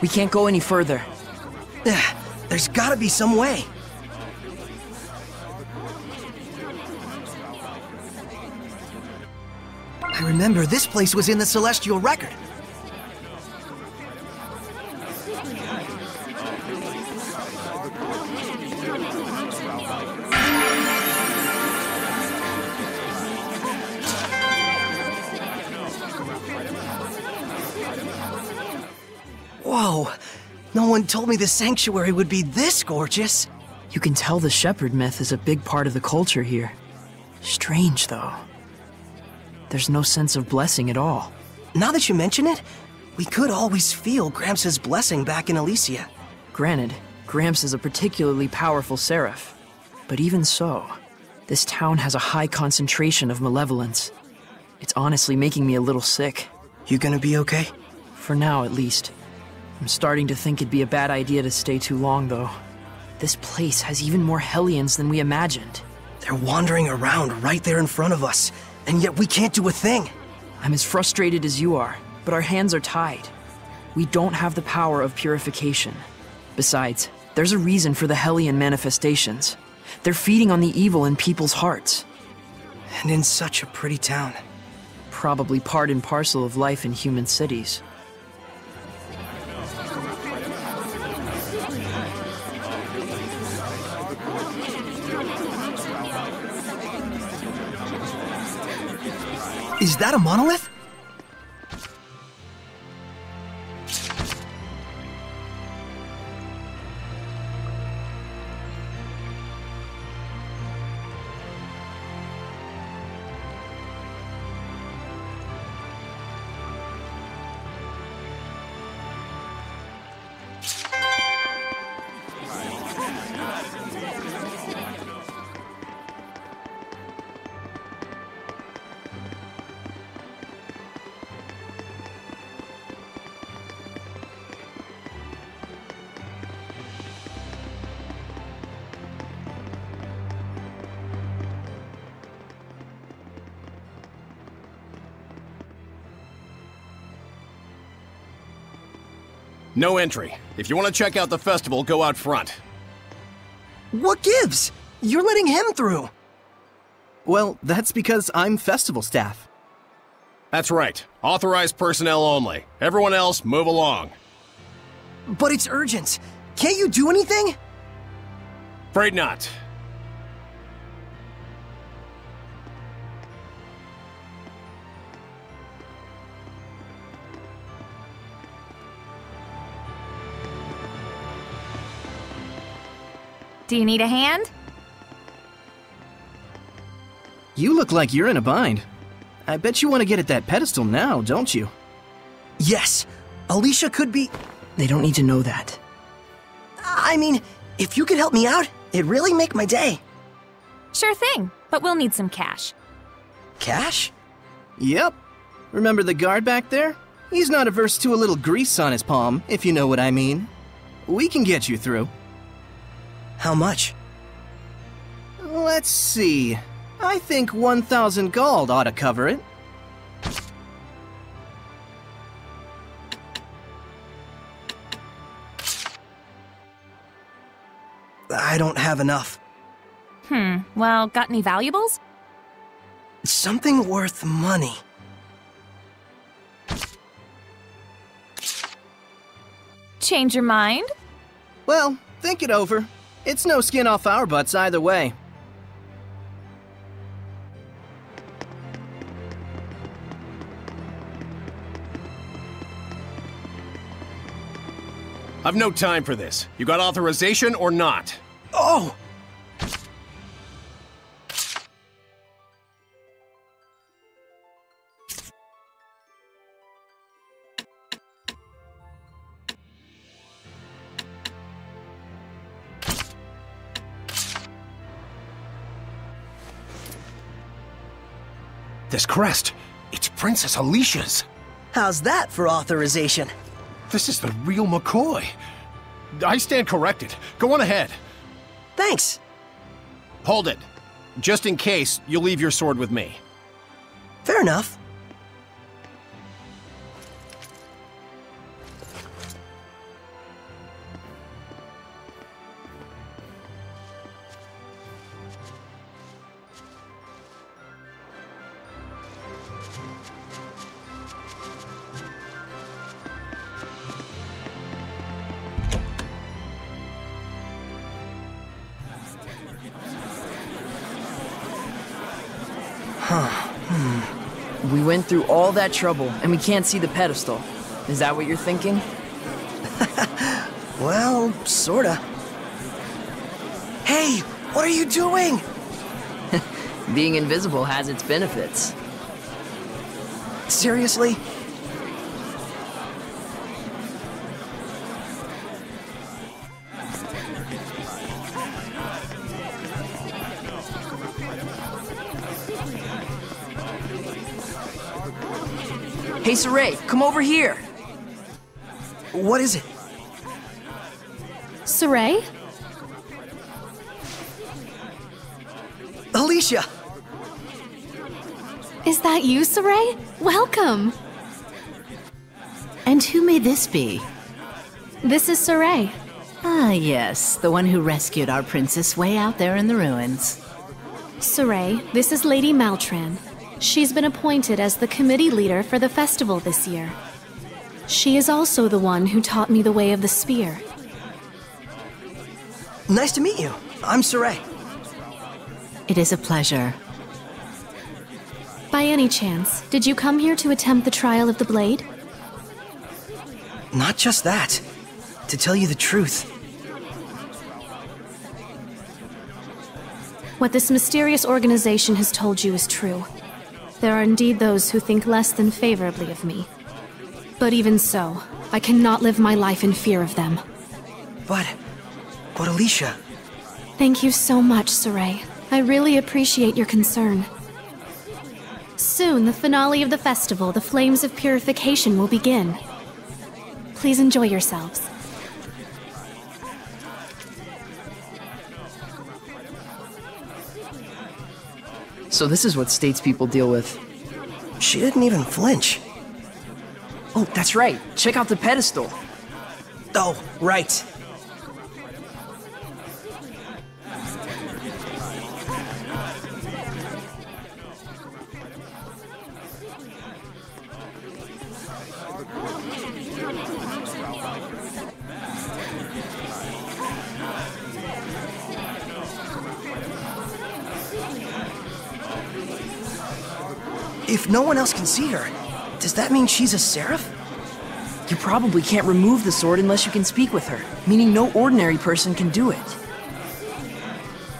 We can't go any further. There's gotta be some way. I remember this place was in the Celestial Record. Whoa! No one told me the sanctuary would be this gorgeous. You can tell the shepherd myth is a big part of the culture here. Strange, though. There's no sense of blessing at all. Now that you mention it, we could always feel Gramps' blessing back in Alicia. Granted, Gramps is a particularly powerful seraph. But even so, this town has a high concentration of malevolence. It's honestly making me a little sick. You gonna be okay? For now, at least. I'm starting to think it'd be a bad idea to stay too long, though. This place has even more Hellions than we imagined. They're wandering around right there in front of us, and yet we can't do a thing. I'm as frustrated as you are, but our hands are tied. We don't have the power of purification. Besides, there's a reason for the Hellion manifestations. They're feeding on the evil in people's hearts. And in such a pretty town. Probably part and parcel of life in human cities. Is that a monolith? No entry. If you want to check out the festival, go out front. What gives? You're letting him through. Well, that's because I'm festival staff. That's right. Authorized personnel only. Everyone else, move along. But it's urgent. Can't you do anything? Afraid not. Do you need a hand? You look like you're in a bind. I bet you want to get at that pedestal now, don't you? Yes. Alicia could be... They don't need to know that. I mean, if you could help me out, it'd really make my day. Sure thing, but we'll need some cash. Cash? Yep. Remember the guard back there? He's not averse to a little grease on his palm, if you know what I mean. We can get you through. How much? Let's see. I think 1,000 gold ought to cover it. I don't have enough. Well, got any valuables? Something worth money. Change your mind? Well, think it over. It's no skin off our butts either way. I've no time for this. You got authorization or not? Oh! This crest, it's Princess Alicia's. How's that for authorization? This is the real McCoy. I stand corrected. Go on ahead. Thanks. Hold it. Just in case, you'll leave your sword with me. Fair enough. We went through all that trouble, and we can't see the pedestal. Is that what you're thinking? Well, sorta. Hey, what are you doing? Being invisible has its benefits. Seriously? Hey, Sorey, come over here! What is it? Sorey? Alicia! Is that you, Sorey? Welcome! And who may this be? This is Sorey. Ah, yes, the one who rescued our princess way out there in the ruins. Sorey, this is Lady Maltran. She's been appointed as the committee leader for the festival this year. She is also the one who taught me the way of the spear. Nice to meet you. I'm Sorey. It is a pleasure. By any chance, did you come here to attempt the trial of the blade? Not just that. To tell you the truth, what this mysterious organization has told you is true. There are indeed those who think less than favorably of me. But even so, I cannot live my life in fear of them. But Alicia... Thank you so much, Sorey. I really appreciate your concern. Soon, the finale of the festival, the Flames of Purification, will begin. Please enjoy yourselves. So this is what statespeople deal with. She didn't even flinch. Oh, that's right. Check out the pedestal. Oh, right. If no one else can see her, does that mean she's a seraph? You probably can't remove the sword unless you can speak with her, meaning no ordinary person can do it.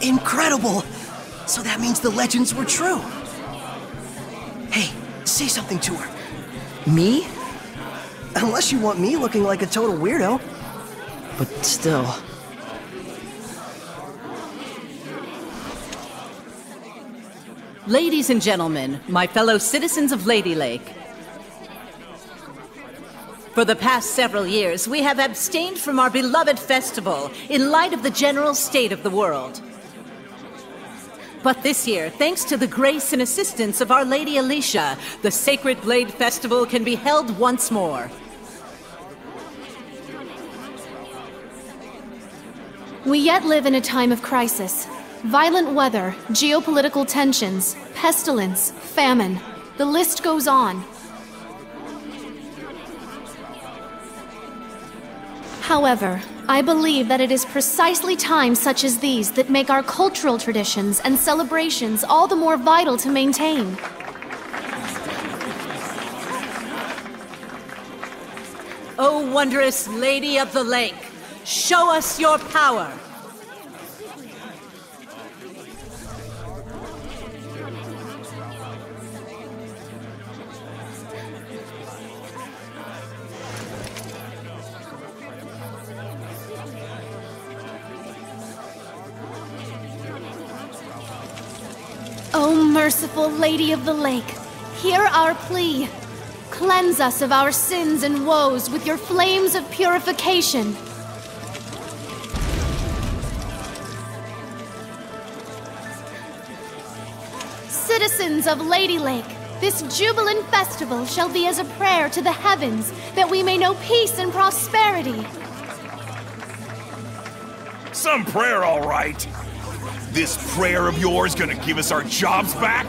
Incredible! So that means the legends were true. Hey, say something to her. Me? Unless you want me looking like a total weirdo. But still... Ladies and gentlemen, my fellow citizens of Lady Lake. For the past several years, we have abstained from our beloved festival in light of the general state of the world. But this year, thanks to the grace and assistance of Our Lady Alicia, the Sacred Blade Festival can be held once more. We yet live in a time of crisis. Violent weather, geopolitical tensions, pestilence, famine. The list goes on. However, I believe that it is precisely times such as these that make our cultural traditions and celebrations all the more vital to maintain. O wondrous Lady of the Lake, show us your power! O merciful Lady of the Lake, hear our plea. Cleanse us of our sins and woes with your flames of purification. Citizens of Lady Lake, this jubilant festival shall be as a prayer to the heavens that we may know peace and prosperity. Some prayer, all right. This prayer of yours gonna give us our jobs back?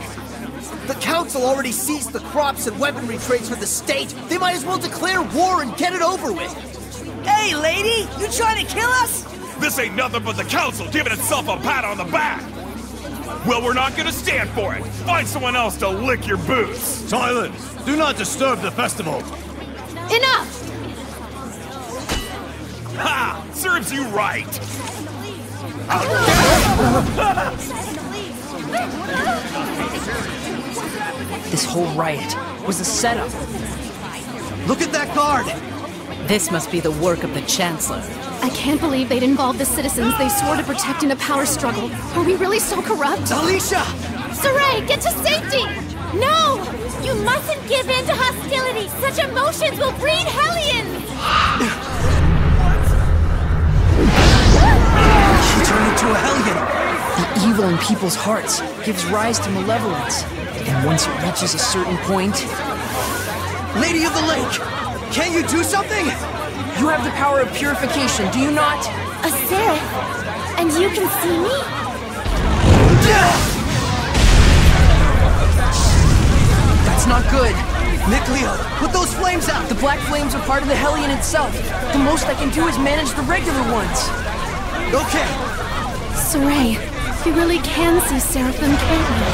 The council already seized the crops and weaponry trades for the state. They might as well declare war and get it over with. Hey, lady! You trying to kill us? This ain't nothing but the council giving itself a pat on the back! Well, we're not gonna stand for it! Find someone else to lick your boots! Silence! Do not disturb the festival! Enough! Ha! Serves you right! This whole riot was a setup. Look at that guard! This must be the work of the Chancellor. I can't believe they'd involve the citizens they swore to protect in a power struggle. Are we really so corrupt? Alicia! Sorey, get to safety! No! You mustn't give in to hostility! Such emotions will breed hellions! She turned into a hellion! The evil in people's hearts gives rise to malevolence. And once it reaches a certain point... Lady of the Lake! Can't you do something? You have the power of purification, do you not? A seraph? And you can see me? That's not good. Leo, put those flames out! The black flames are part of the Hellion itself. The most I can do is manage the regular ones. Okay. Sorey, you really can see Seraphim, can't you?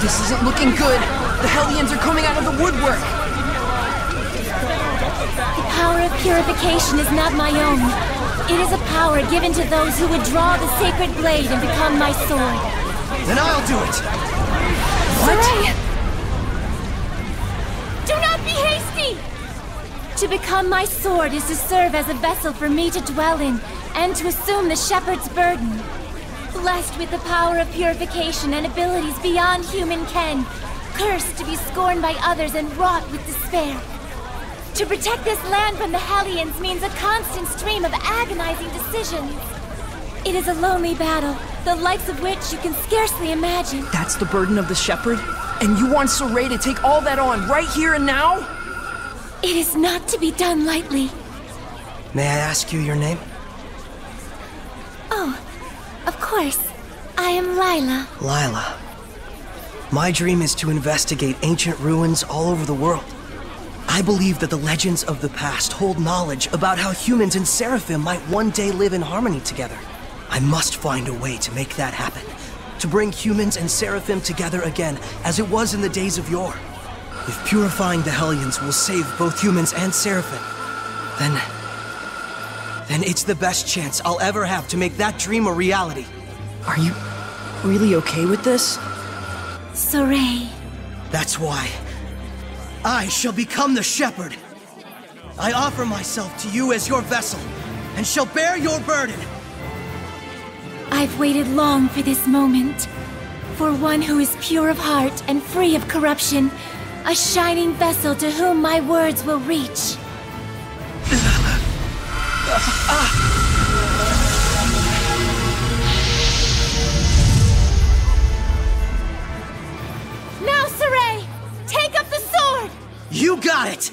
This isn't looking good. The Hellions are coming out of the woodwork. The power of purification is not my own. It is a power given to those who would draw the sacred blade and become my sword. Then I'll do it. Sorey! Do not be hasty! To become my sword is to serve as a vessel for me to dwell in, and to assume the shepherd's burden. Blessed with the power of purification and abilities beyond human ken, cursed to be scorned by others and wrought with despair. To protect this land from the Hellions means a constant stream of agonizing decisions. It is a lonely battle, the likes of which you can scarcely imagine. That's the burden of the shepherd? And you want Sorey to take all that on right here and now? It is not to be done lightly. May I ask you your name? Oh, of course. I am Lila. Lila. My dream is to investigate ancient ruins all over the world. I believe that the legends of the past hold knowledge about how humans and Seraphim might one day live in harmony together. I must find a way to make that happen. To bring humans and Seraphim together again, as it was in the days of yore. If purifying the Hellions will save both humans and Seraphim, then it's the best chance I'll ever have to make that dream a reality. Are you really okay with this? Sorey. That's why I shall become the shepherd. I offer myself to you as your vessel, and shall bear your burden. I've waited long for this moment. For one who is pure of heart and free of corruption, a shining vessel to whom my words will reach. Now, Sorey! Take up the sword! You got it!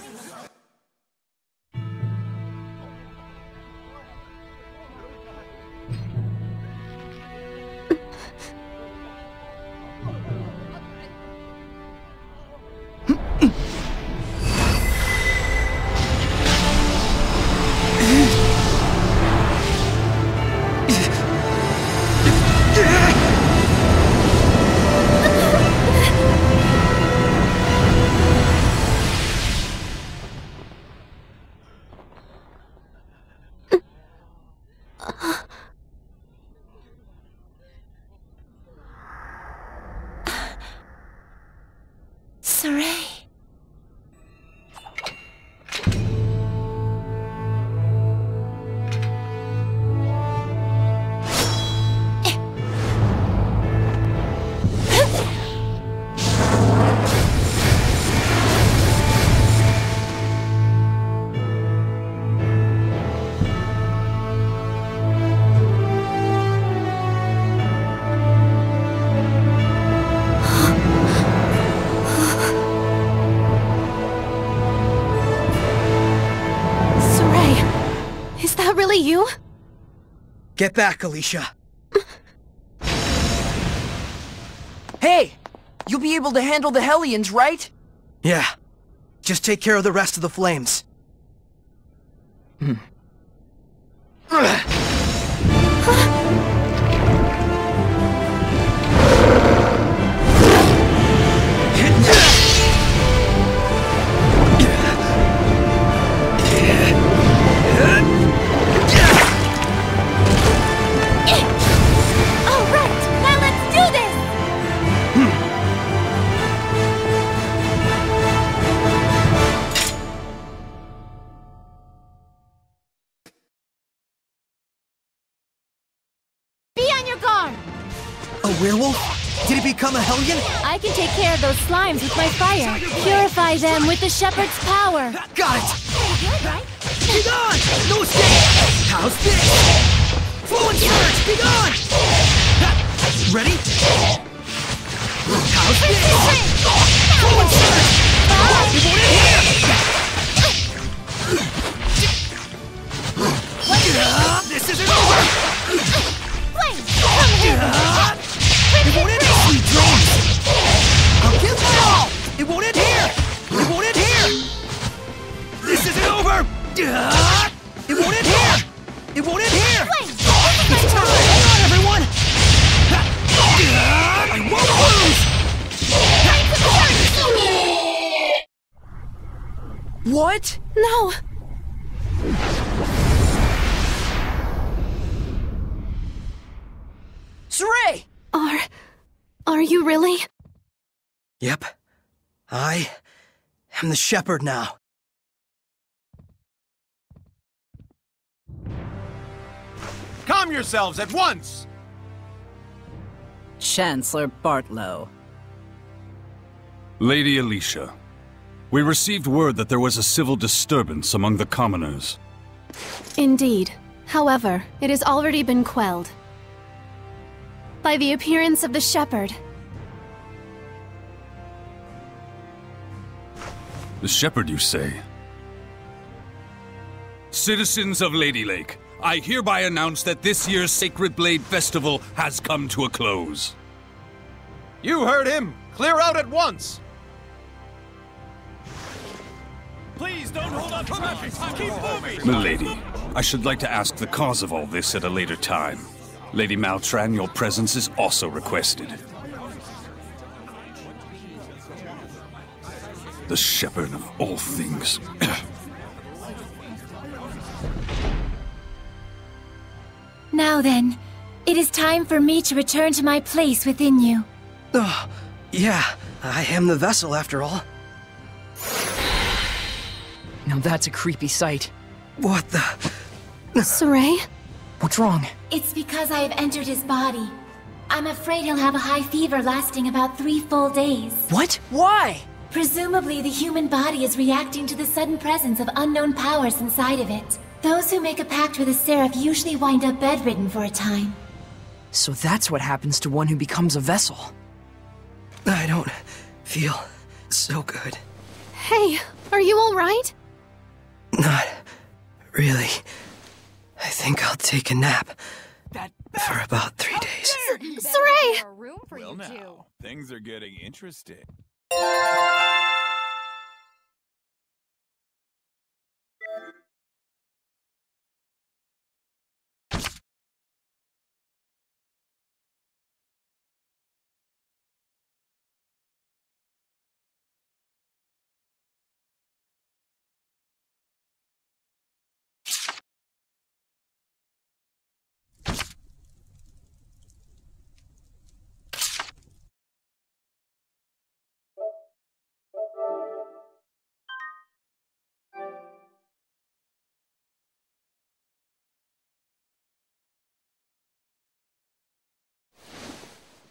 that really you? Get back, Alicia. Hey! You'll be able to handle the Hellions, right? Yeah. Just take care of the rest of the flames. A werewolf? Did it become a Hellion? I can take care of those slimes with my fire. Purify them with the shepherd's power. Got it! Pretty good, right? Be gone! No escape! How's this? Flow and surge! Be gone! Ready? How's this? Flow and surge! You want it here! This isn't over! Flame, come here! It won't end here, sweet dreams! I'll give my all! It won't end here! It won't end here! This isn't over! It won't end here! It won't end here! Flame, It's time! Hang on, everyone! I won't lose! What? No. Sorey! Are you really? Yep. I am the shepherd now. Calm yourselves at once! Chancellor Bartlow. Lady Alicia, we received word that there was a civil disturbance among the commoners. Indeed. However, it has already been quelled by the appearance of the shepherd. The shepherd, you say? Citizens of Lady Lake, I hereby announce that this year's Sacred Blade Festival has come to a close. You heard him! Clear out at once! Please don't hold up traffic! Keep moving! Milady, I should like to ask the cause of all this at a later time. Lady Maltran, your presence is also requested. The shepherd of all things. Now then, it is time for me to return to my place within you. Oh, yeah, I am the vessel after all. Now that's a creepy sight. What the? Sorey? What's wrong? It's because I have entered his body. I'm afraid he'll have a high fever lasting about 3 full days. What? Why? Presumably, the human body is reacting to the sudden presence of unknown powers inside of it. Those who make a pact with a seraph usually wind up bedridden for a time. So that's what happens to one who becomes a vessel. I don't feel so good. Hey, are you alright? Not really. I think I'll take a nap for about 3 days. Sorey! Well, now, things are getting interesting.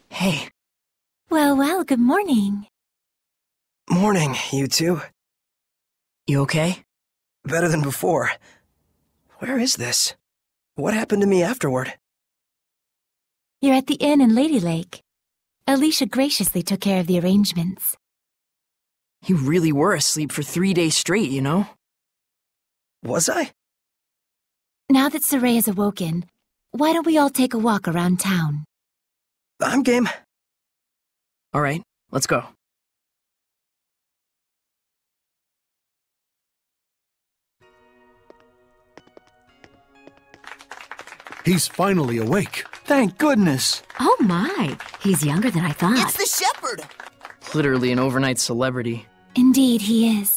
Hey. Well, good morning. Morning, you two. You okay? Better than before. Where is this? What happened to me afterward? You're at the inn in Lady Lake. Alicia graciously took care of the arrangements. You really were asleep for 3 days straight, you know? Was I? Now that Sorey is awoken, why don't we all take a walk around town? I'm game. All right, let's go. He's finally awake. Thank goodness. Oh my, he's younger than I thought. It's the shepherd! Literally an overnight celebrity. Indeed, he is.